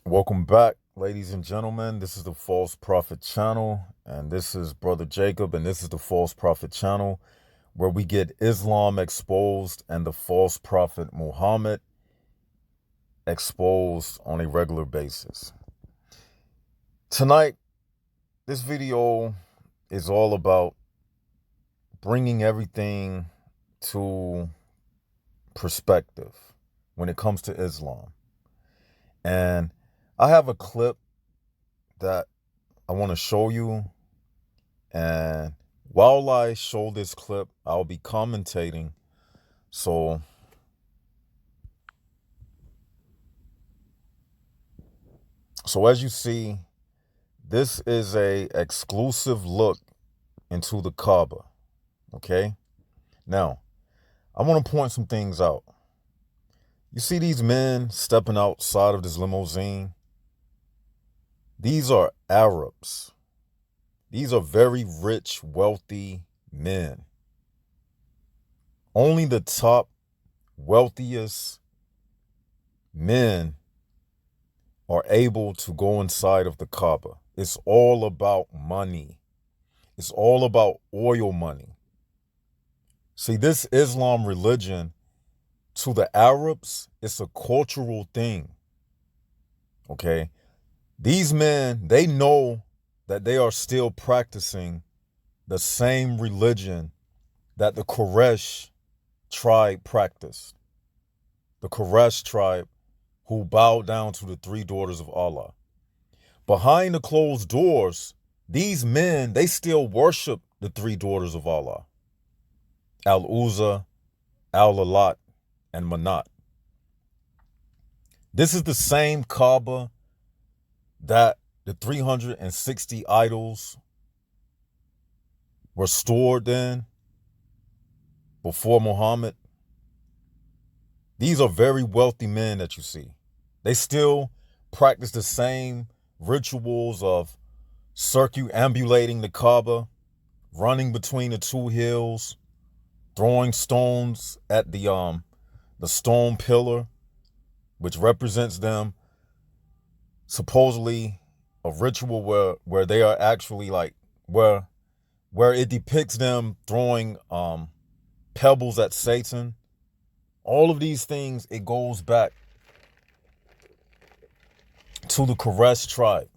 Welcome back, ladies and gentlemen. This is the False Prophet channel, and this is Brother Jacob, and this is the False Prophet channel, where we get Islam exposed and the false prophet Muhammad exposed on a regular basis. Tonight, this video is all about bringing everything to perspective when it comes to Islam. And I have a clip that I want to show you. And while I show this clip, I'll be commentating. So as you see, this is a exclusive look into the Kabba. Okay? Now, I want to point some things out. You see these men stepping outside of this limousine? These are Arabs. These are very rich, wealthy men. Only the top, wealthiest men are able to go inside of the Kaaba. It's all about money. It's all about oil money. See, this Islam religion, to the Arabs, it's a cultural thing. Okay? These men, they know that they are still practicing the same religion that the Quraysh tribe practiced. The Quraysh tribe who bowed down to the three daughters of Allah. Behind the closed doors, these men, they still worship the three daughters of Allah. Al-Uzza, Al-Lat, and Manat. This is the same Kaaba that the 360 idols were stored in before Muhammad. These are very wealthy men that you see. They still practice the same rituals of circumambulating the Kaaba, running between the two hills, throwing stones at the stone pillar, which represents them. Supposedly a ritual where they are actually like where it depicts them throwing pebbles at Satan. All of these things, it goes back to the Quraysh tribe.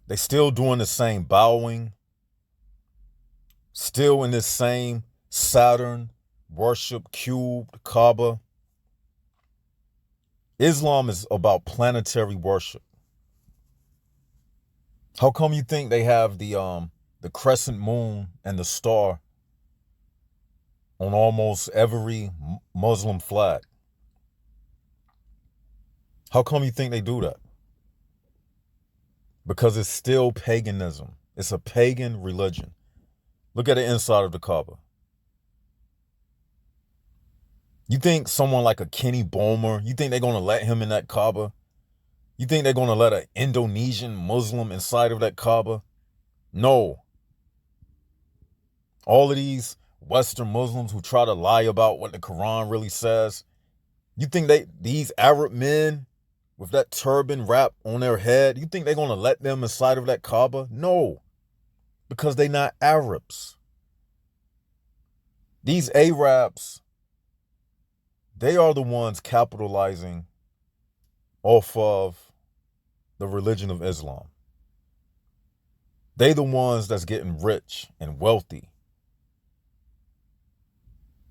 They still doing the same bowing, still in this same Saturn worship cubed Kaaba. Islam is about planetary worship. How come you think they have the crescent moon and the star on almost every Muslim flag? How come you think they do that? Because it's still paganism. It's a pagan religion. Look at the inside of the Kaaba. You think someone like a Kenny Bomer, you think they're going to let him in that Kaaba? You think they're going to let an Indonesian Muslim inside of that Kaaba? No. All of these Western Muslims who try to lie about what the Quran really says, you think these Arab men with that turban wrap on their head, you think they're going to let them inside of that Kaaba? No. Because they're not Arabs. These Arabs, they are the ones capitalizing off of the religion of Islam. They the ones that's getting rich and wealthy.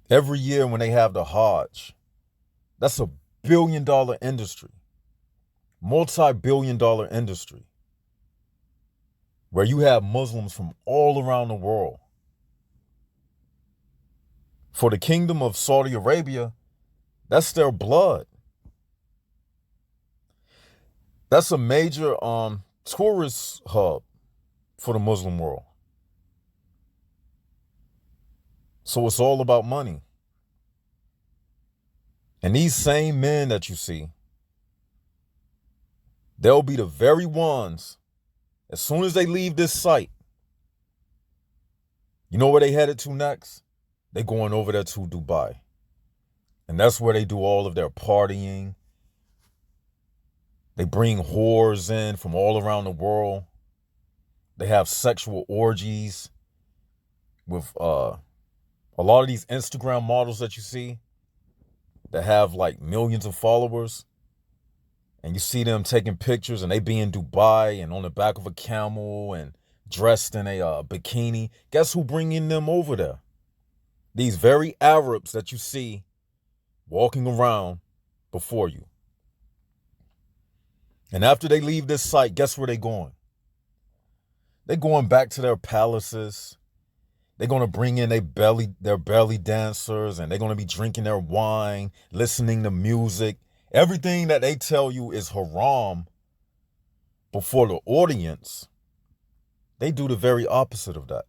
Every year when they have the Hajj, that's a billion-dollar industry, multi-billion-dollar industry, where you have Muslims from all around the world. For the Kingdom of Saudi Arabia, that's their blood. That's a major tourist hub for the Muslim world. So it's all about money. And these same men that you see, they'll be the very ones, as soon as they leave this site, you know where they headed to next? They going over there to Dubai. And that's where they do all of their partying, They bring whores in from all around the world. They have sexual orgies with a lot of these Instagram models that you see that have like millions of followers. And you see them taking pictures and they be in Dubai and on the back of a camel and dressed in a bikini. Guess who bringing them over there? These very Arabs that you see walking around before you. And after they leave this site, guess where they going? They're going back to their palaces. They're going to bring in their belly dancers, and they're going to be drinking their wine, listening to music. Everything that they tell you is haram before the audience, they do the very opposite of that.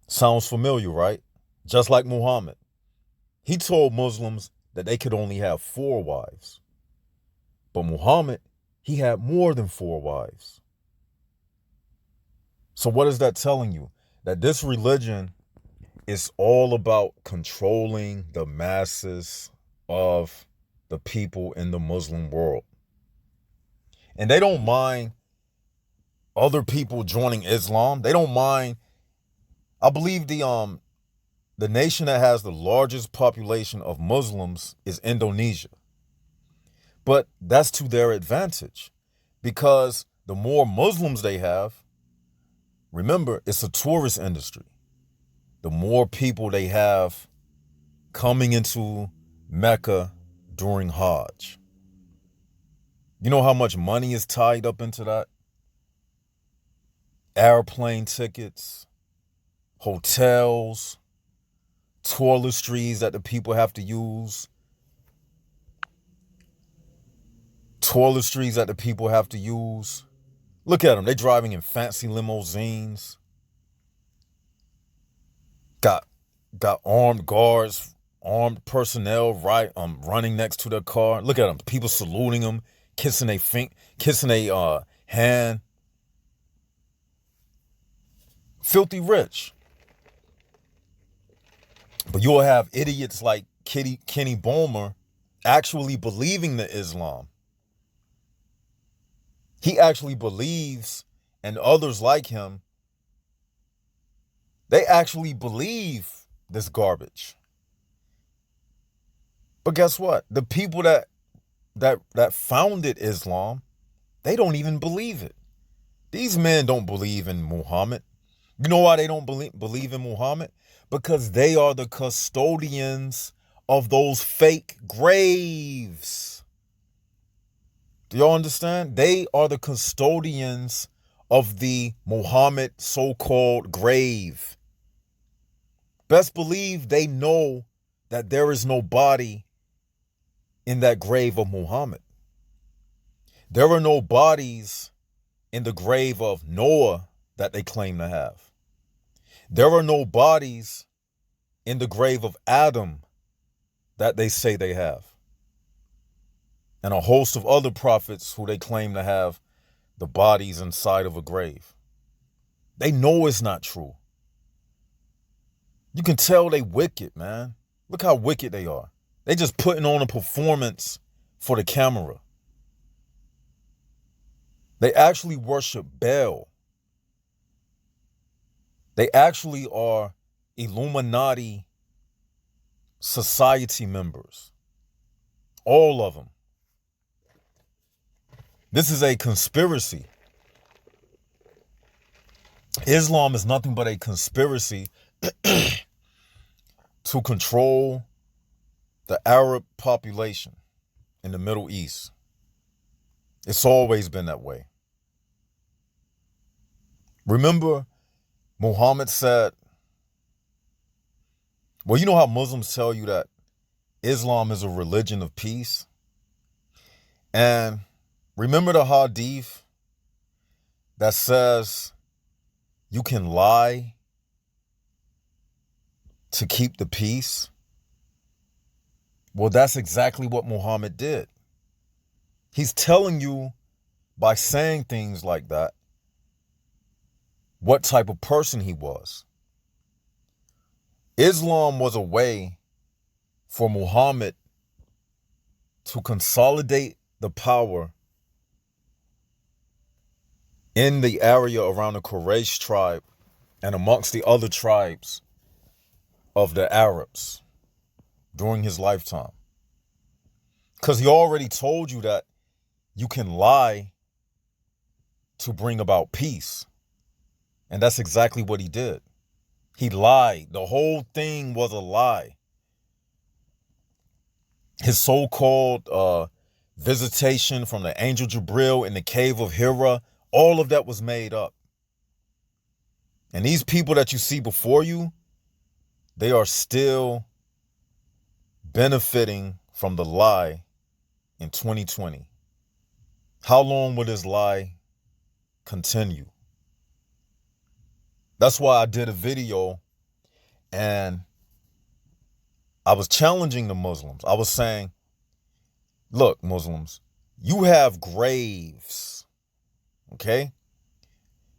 Sounds familiar, right? Just like Muhammad. He told Muslims that they could only have 4 wives. But Muhammad, he had more than 4 wives. So what is that telling you? That this religion is all about controlling the masses of the people in the Muslim world. And they don't mind other people joining Islam. They don't mind. I believe the nation that has the largest population of Muslims is Indonesia. But that's to their advantage, because the more Muslims they have, remember, it's a tourist industry. The more people they have coming into Mecca during Hajj. You know how much money is tied up into that? Airplane tickets, hotels, toiletries that the people have to use. Toiletries that the people have to use. Look at them. They're driving in fancy limousines. Got armed guards, armed personnel running next to their car. Look at them. People saluting them, kissing a hand. Filthy rich. But you'll have idiots like Kenny Bomer actually believing the Islam. He actually believes, and others like him, they actually believe this garbage. But guess what? The people that founded Islam, they don't even believe it. These men don't believe in Muhammad. You know why they don't believe in Muhammad? Because they are the custodians of those fake graves. Do y'all understand? They are the custodians of the Muhammad so-called grave. Best believe they know that there is no body in that grave of Muhammad. There are no bodies in the grave of Noah that they claim to have. There are no bodies in the grave of Adam that they say they have. And a host of other prophets who they claim to have the bodies inside of a grave. They know it's not true. You can tell they wicked, man. Look how wicked they are. They just putting on a performance for the camera. They actually worship Baal. They actually are Illuminati society members. All of them. This is a conspiracy. Islam is nothing but a conspiracy to control the Arab population in the Middle East. It's always been that way. Remember, Muhammad said, well, you know how Muslims tell you that Islam is a religion of peace? And remember the hadith that says you can lie to keep the peace? Well, that's exactly what Muhammad did. He's telling you by saying things like that what type of person he was. Islam was a way for Muhammad to consolidate the power in the area around the Quraysh tribe and amongst the other tribes of the Arabs during his lifetime. Because he already told you that you can lie to bring about peace. And that's exactly what he did. He lied. The whole thing was a lie. His so-called visitation from the angel Jibril in the cave of Hira, all of that was made up. And these people that you see before you, they are still benefiting from the lie in 2020. How long will this lie continue? That's why I did a video and I was challenging the Muslims. I was saying, look, Muslims, you have graves, okay?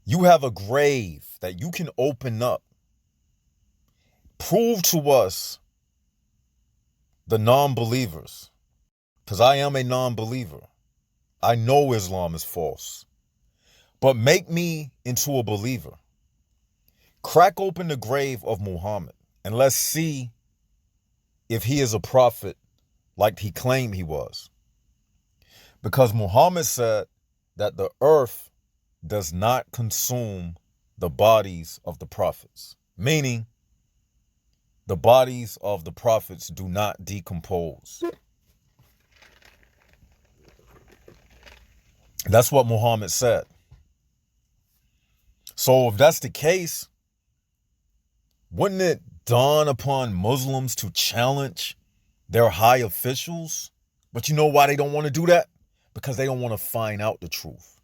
You have a grave that you can open up. Prove to us, the non-believers, because I am a non-believer. I know Islam is false. But make me into a believer. Crack open the grave of Muhammad and let's see if he is a prophet like he claimed he was. Because Muhammad said that the earth does not consume the bodies of the prophets. Meaning, the bodies of the prophets do not decompose. That's what Muhammad said. So if that's the case, wouldn't it dawn upon Muslims to challenge their high officials? But you know why they don't want to do that? Because they don't want to find out the truth.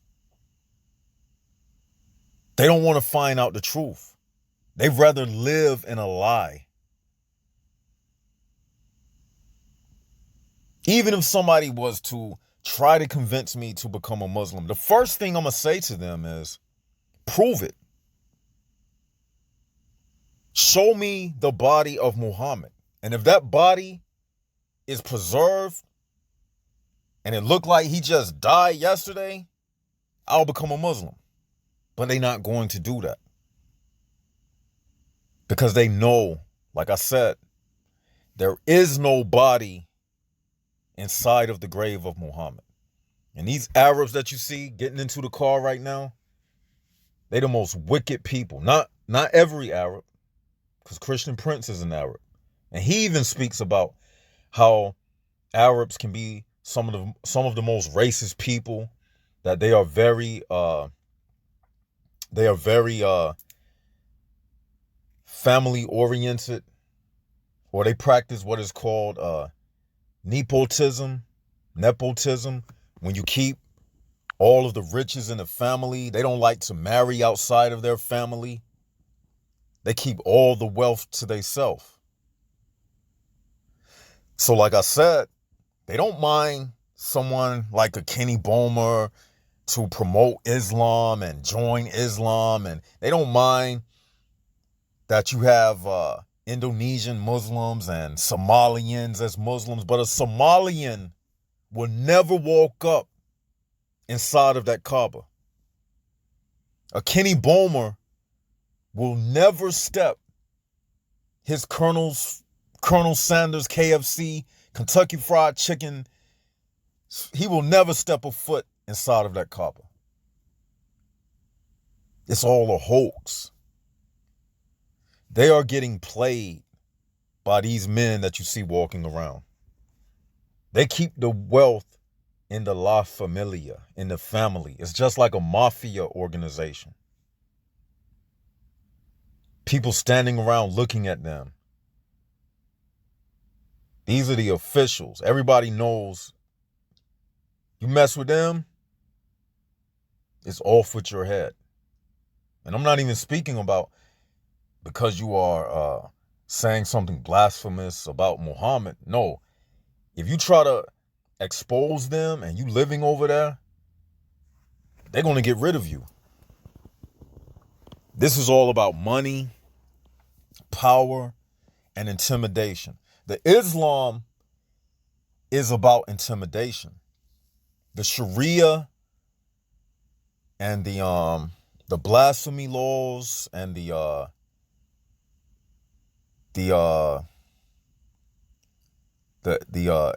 They don't want to find out the truth. They'd rather live in a lie. Even if somebody was to try to convince me to become a Muslim, the first thing I'm going to say to them is, prove it. Show me the body of Muhammad. And if that body is preserved and it looked like he just died yesterday, I'll become a Muslim. But they're not going to do that. Because they know, like I said, there is no body inside of the grave of Muhammad. And these Arabs that you see getting into the car right now, they're the most wicked people. Not every Arab, because Christian Prince is an Arab. And he even speaks about how Arabs can be some of the most racist people, that they are very family oriented, or they practice what is called nepotism, when you keep all of the riches in the family. They don't like to marry outside of their family. They keep all the wealth to themselves. So like I said, they don't mind someone like a Kenny Bomer to promote Islam and join Islam. And they don't mind that you have Indonesian Muslims and Somalians as Muslims. But a Somalian will never walk up inside of that Kabba. A Kenny Bomer will never step his Colonel Sanders KFC, Kentucky Fried Chicken. He will never step a foot inside of that Kabba. It's all a hoax. They are getting played by these men that you see walking around. They keep the wealth in the La Familia, in the family. It's just like a mafia organization. People standing around looking at them. These are the officials. Everybody knows you mess with them, it's off with your head. And I'm not even speaking about because you are saying something blasphemous about Muhammad. No, if you try to expose them and you living over there, they're going to get rid of you. This is all about money, power, and intimidation. The Islam is about intimidation. the Sharia and the blasphemy laws and the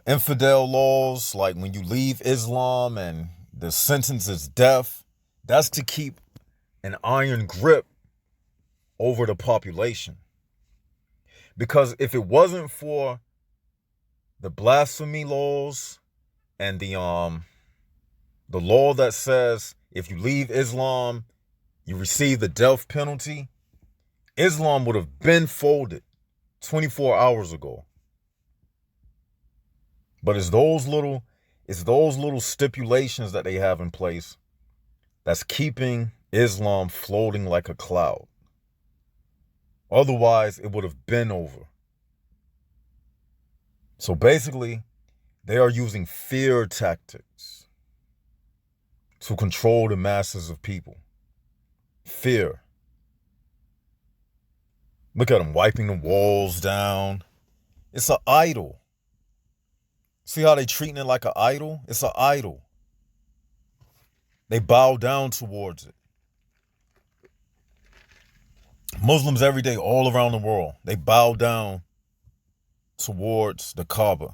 infidel laws, like when you leave Islam and the sentence is death, that's to keep an iron grip over the population. Because if it wasn't for the blasphemy laws and the law that says if you leave Islam, you receive the death penalty, Islam would have been folded 24 hours ago. But it's those little stipulations that they have in place that's keeping Islam floating like a cloud. Otherwise, it would have been over. So basically, they are using fear tactics to control the masses of people. Fear. Look at them wiping the walls down. It's an idol. See how they treating it like an idol? It's an idol. They bow down towards it. Muslims every day all around the world, they bow down towards the Kabba.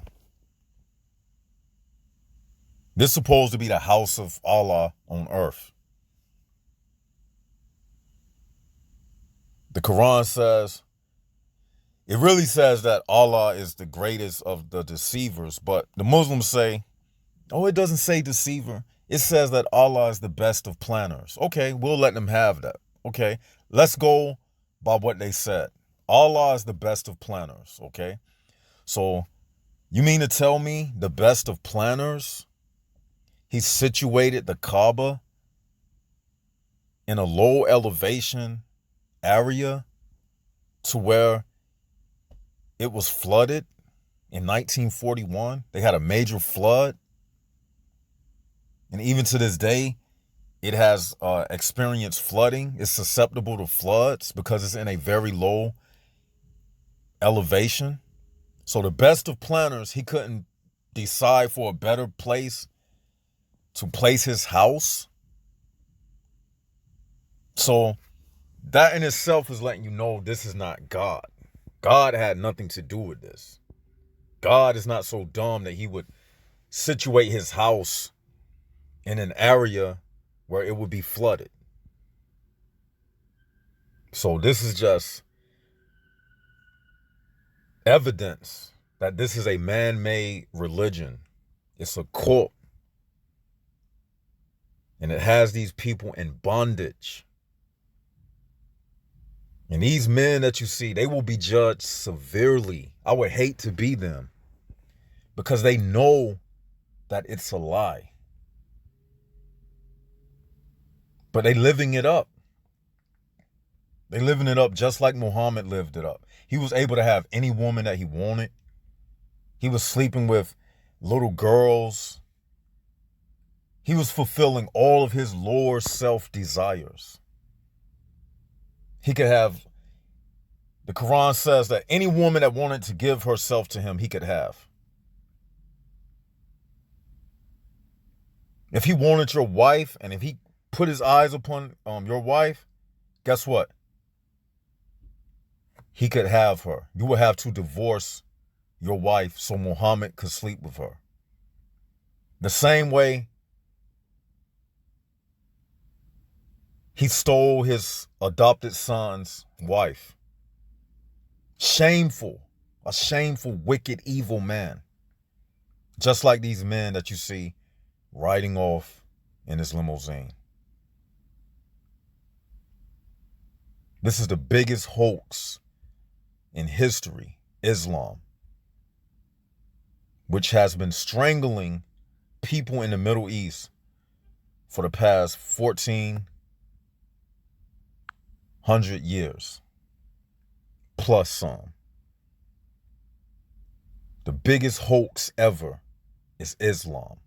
This is supposed to be the house of Allah on earth. The Quran says, it really says that Allah is the greatest of the deceivers, but the Muslims say, oh, it doesn't say deceiver. It says that Allah is the best of planners. Okay, we'll let them have that. Okay, let's go by what they said. Allah is the best of planners, okay? So you mean to tell me the best of planners, he situated the Kabba in a low elevation area to where it was flooded in 1941. They had a major flood. And even to this day, it has experienced flooding. It's susceptible to floods because it's in a very low elevation. So the best of planners, he couldn't decide for a better place to place his house. So that in itself is letting you know this is not God. God had nothing to do with this. God is not so dumb that he would situate his house in an area where it would be flooded. So this is just evidence that this is a man-made religion. It's a cult. And it has these people in bondage. And these men that you see, they will be judged severely. I would hate to be them because they know that it's a lie. But they living it up. They living it up just like Muhammad lived it up. He was able to have any woman that he wanted. He was sleeping with little girls. He was fulfilling all of his lower self desires. He could have, the Quran says that any woman that wanted to give herself to him, he could have. If he wanted your wife and if he put his eyes upon your wife, guess what? He could have her. You would have to divorce your wife so Muhammad could sleep with her. The same way he stole his adopted son's wife. Shameful. A shameful, wicked, evil man. Just like these men that you see riding off in his limousine. This is the biggest hoax in history, Islam, which has been strangling people in the Middle East for the past 1,400 years, plus some. The biggest hoax ever is Islam.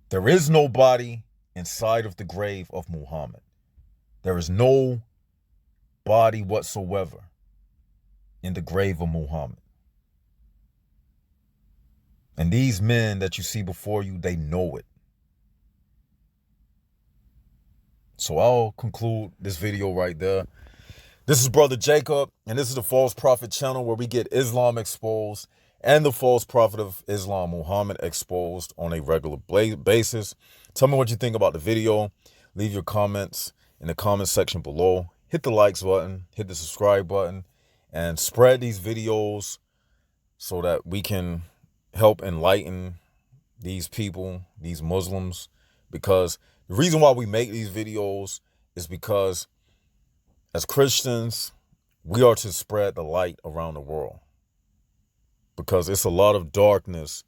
There is no body inside of the grave of Muhammad. There is no body whatsoever in the grave of Muhammad. And these men that you see before you, they know it. So I'll conclude this video right there. This is Brother Jacob, and this is the False Prophet channel where we get Islam exposed and the false prophet of Islam, Muhammad, exposed on a regular basis. Tell me what you think about the video. Leave your comments in the comment section below. Hit the likes button, hit the subscribe button, and spread these videos so that we can help enlighten these people, these Muslims, because the reason why we make these videos is because as Christians, we are to spread the light around the world, because it's a lot of darkness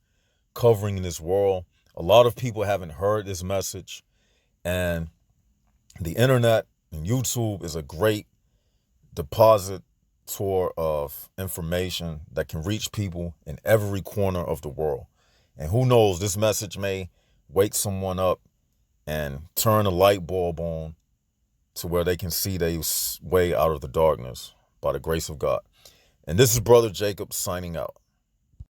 covering this world. A lot of people haven't heard this message, and the internet and YouTube is a great depositor of information that can reach people in every corner of the world. And who knows, this message may wake someone up and turn a light bulb on to where they can see their way out of the darkness by the grace of God. And this is Brother Jacob signing out.